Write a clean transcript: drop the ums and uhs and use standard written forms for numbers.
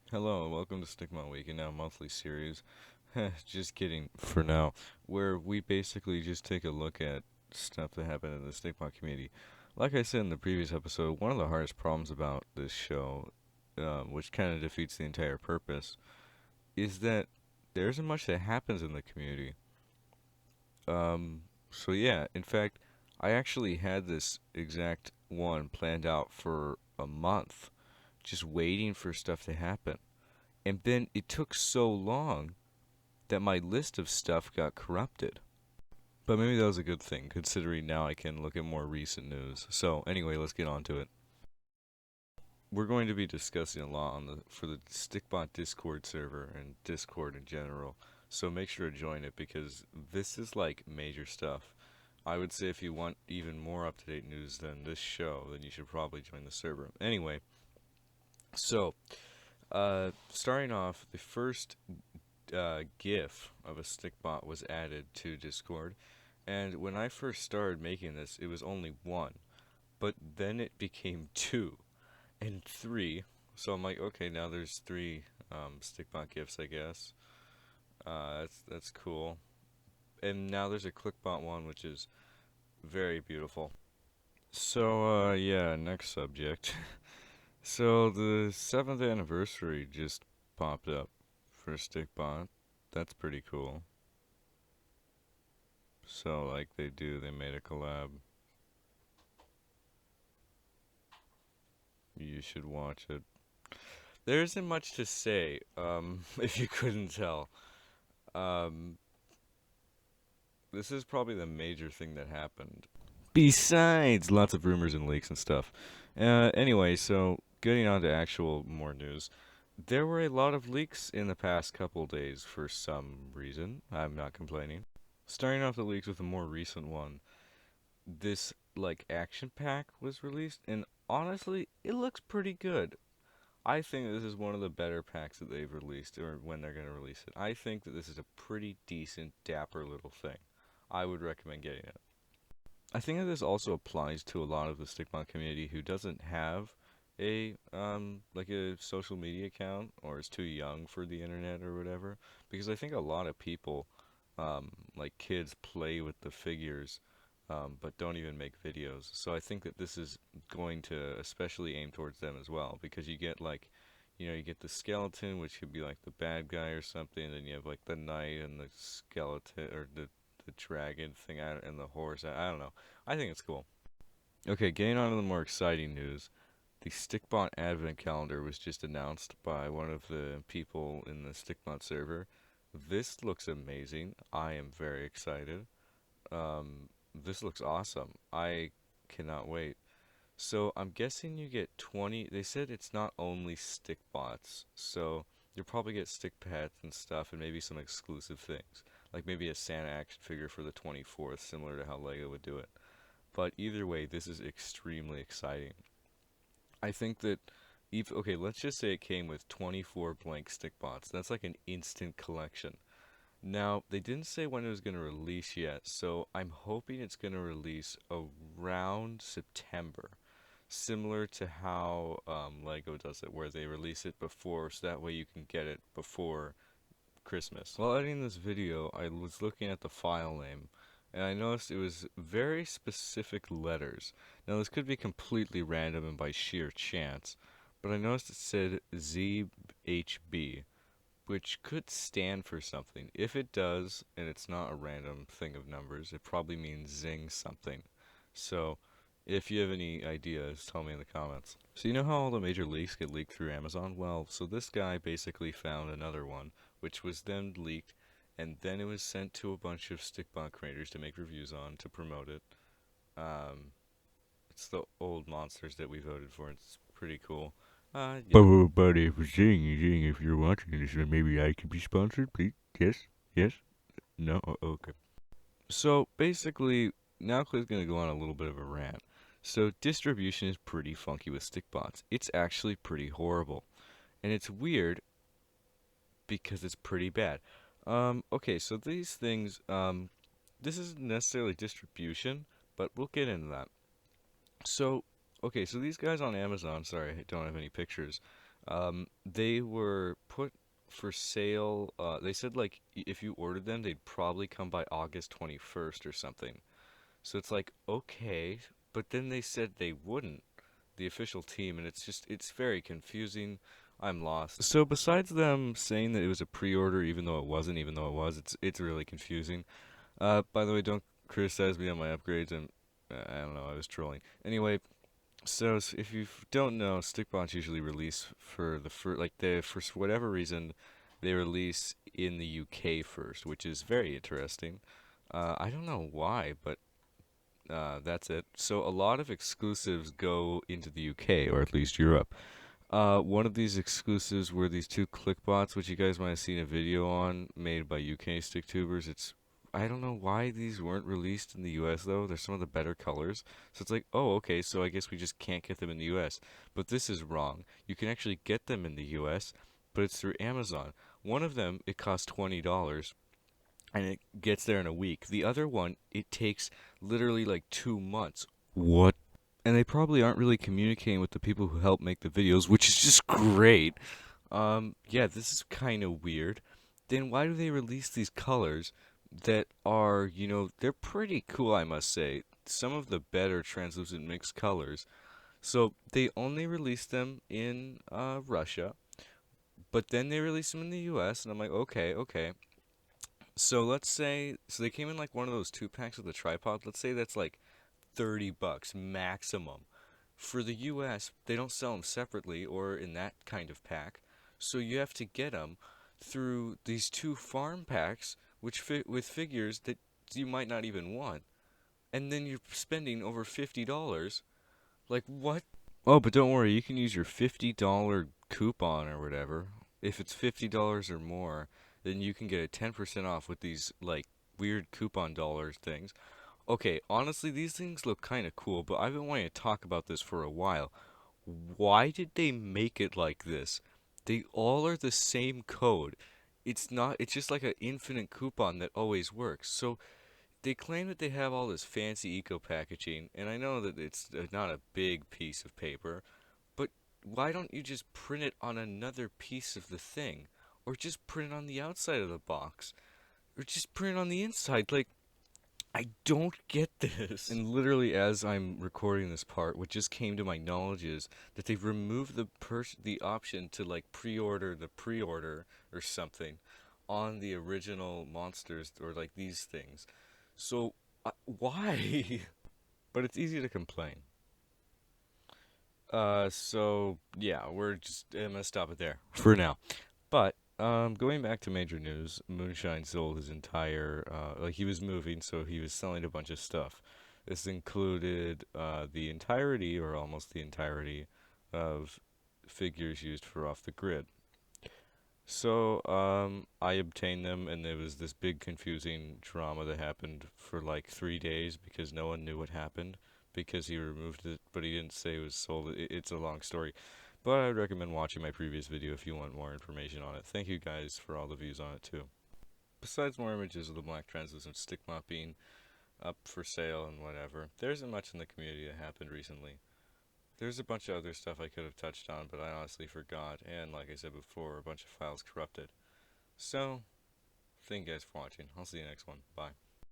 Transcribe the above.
Hello, and welcome to Stickmon Week, and now monthly series. Just kidding for now, where we basically just take a look at stuff that happened in the Stickmon community. Like I said in the previous episode, one of the hardest problems about this show, which kind of defeats the entire purpose, is that there isn't much that happens in the community. So yeah, in fact, I actually had this exact one planned out for a month, just waiting for stuff to happen. And then it took so long that my list of stuff got corrupted. But maybe that was a good thing, considering now I can look at more recent news. So anyway, let's get on to it. We're going to be discussing a lot on the for the Stickbot Discord server and Discord in general. So make sure to join it because this is like major stuff. I would say if you want even more up-to-date news than this show, then you should probably join the server. Anyway, so starting off, the first GIF of a stickbot was added to Discord, and when I first started making this, it was only one, but then it became two and three. So I'm like, okay, now there's three stickbot GIFs, I guess. That's cool. And now there's a clickbot one, which is very beautiful. So yeah, next subject. So the seventh anniversary just popped up for Stickbot. That's pretty cool. So like they made a collab. You should watch it. There isn't much to say, if you couldn't tell. Um, this is probably the major thing that happened. Besides lots of rumors and leaks and stuff. Anyway, so getting on to actual more news. There were a lot of leaks in the past couple days for some reason. I'm not complaining. Starting off the leaks with a more recent one. This like action pack was released and honestly, it looks pretty good. I think this is one of the better packs that they've released, or when they're going to release it. I think that this is a pretty decent, dapper little thing. I would recommend getting it. I think that this also applies to a lot of the Stickmon community who doesn't have a like a social media account or is too young for the internet or whatever. Because I think a lot of people, like kids, play with the figures, but don't even make videos. So I think that this is going to especially aim towards them as well because you get like, you get the skeleton, which could be like the bad guy or something, and then you have like the knight and the skeleton or the dragon thing and the horse. I don't know. I think it's cool. Okay, getting on to the more exciting news. The Stickbot Advent Calendar was just announced by one of the people in the Stickbot server. This looks amazing. I am very excited. This looks awesome. I cannot wait. So I'm guessing you get 20. They said it's not only stick bots, so you'll probably get stick pads and stuff, and maybe some exclusive things, like maybe a Santa action figure for the 24th, similar to how Lego would do it. But either way, this is extremely exciting. I think that okay, let's just say it came with 24 blank stick bots. That's like an instant collection. Now, they didn't say when it was going to release yet, so I'm hoping it's going to release around September, similar to how Lego does it, where they release it before, so that way you can get it before Christmas. While editing this video, I was looking at the file name, and I noticed it was very specific letters. Now, this could be completely random and by sheer chance, but I noticed it said ZHB, which could stand for something. If it does, and it's not a random thing of numbers, it probably means zing something. So, if you have any ideas, tell me in the comments. So you know how all the major leaks get leaked through Amazon? Well, so this guy basically found another one, which was then leaked, and then it was sent to a bunch of Stickbot creators to make reviews on to promote it. Um, it's the old monsters that we voted for. It's pretty cool. Yeah. But if Zing, if you're watching this, then maybe I could be sponsored, please. Yes, yes, no, okay. So basically, now Clay's gonna go on a little bit of a rant. So distribution is pretty funky with stickbots. It's actually pretty horrible, and it's weird because it's pretty bad. Okay, so these things, this isn't necessarily distribution, but we'll get into that. So, okay, so these guys on Amazon, sorry, I don't have any pictures. They were put for sale. They said like if you ordered them, they'd probably come by August 21st or something. So it's like, okay, but then they said they wouldn't, the official team, and it's very confusing. I'm lost. So besides them saying that it was a pre-order, even though it wasn't, even though it was, it's really confusing. By the way, don't criticize me on my upgrades. I don't know, I was trolling. Anyway, so if you don't know, Stickbots usually release for for whatever reason, they release in the UK first, which is very interesting. I don't know why, but that's it. So a lot of exclusives go into the UK, or at least Europe. One of these exclusives were these two ClickBots, which you guys might have seen a video on, made by UK StickTubers. I don't know why these weren't released in the US though. They're some of the better colors. So it's like, oh, okay, so I guess we just can't get them in the US. But this is wrong. You can actually get them in the US, but it's through Amazon. One of them, it costs $20 and it gets there in a week. The other one, it takes literally like 2 months. What? And they probably aren't really communicating with the people who help make the videos, which is just great. Yeah, this is kind of weird. Then why do they release these colors that are, they're pretty cool, I must say. Some of the better translucent mixed colors. So they only released them in Russia, but then they released them in the US, and I'm like, okay, okay. So let's say, so they came in like one of those 2 packs with a tripod. Let's say that's like $30 maximum. For the US, they don't sell them separately or in that kind of pack. So you have to get them through these two farm packs, which fit with figures that you might not even want. And then you're spending over $50. Like, what? Oh, but don't worry, you can use your $50 coupon or whatever. If it's $50 or more, then you can get a 10% off with these, like, weird coupon dollars things. Okay, honestly, these things look kind of cool, but I've been wanting to talk about this for a while. Why did they make it like this? They all are the same code. It's just like an infinite coupon that always works. So they claim that they have all this fancy eco packaging, and I know that it's not a big piece of paper, but why don't you just print it on another piece of the thing? Or just print it on the outside of the box? Or just print it on the inside? Like, I don't get this. And literally, as I'm recording this part, what just came to my knowledge is that they've removed the option to like pre-order the pre-order or something on the original monsters or like these things. So why? But it's easy to complain. So yeah, I'm gonna stop it there for now. But going back to major news, Moonshine sold his entire like he was moving, so he was selling a bunch of stuff. This included the entirety or almost the entirety of figures used for Off the Grid. So I obtained them, and there was this big confusing drama that happened for like 3 days because no one knew what happened because he removed it, but he didn't say it was sold. It's a long story. But I would recommend watching my previous video if you want more information on it. Thank you guys for all the views on it too. Besides more images of the black translucent stickbot being up for sale and whatever, there isn't much in the community that happened recently. There's a bunch of other stuff I could have touched on, but I honestly forgot, and like I said before, a bunch of files corrupted. So, thank you guys for watching. I'll see you next one. Bye.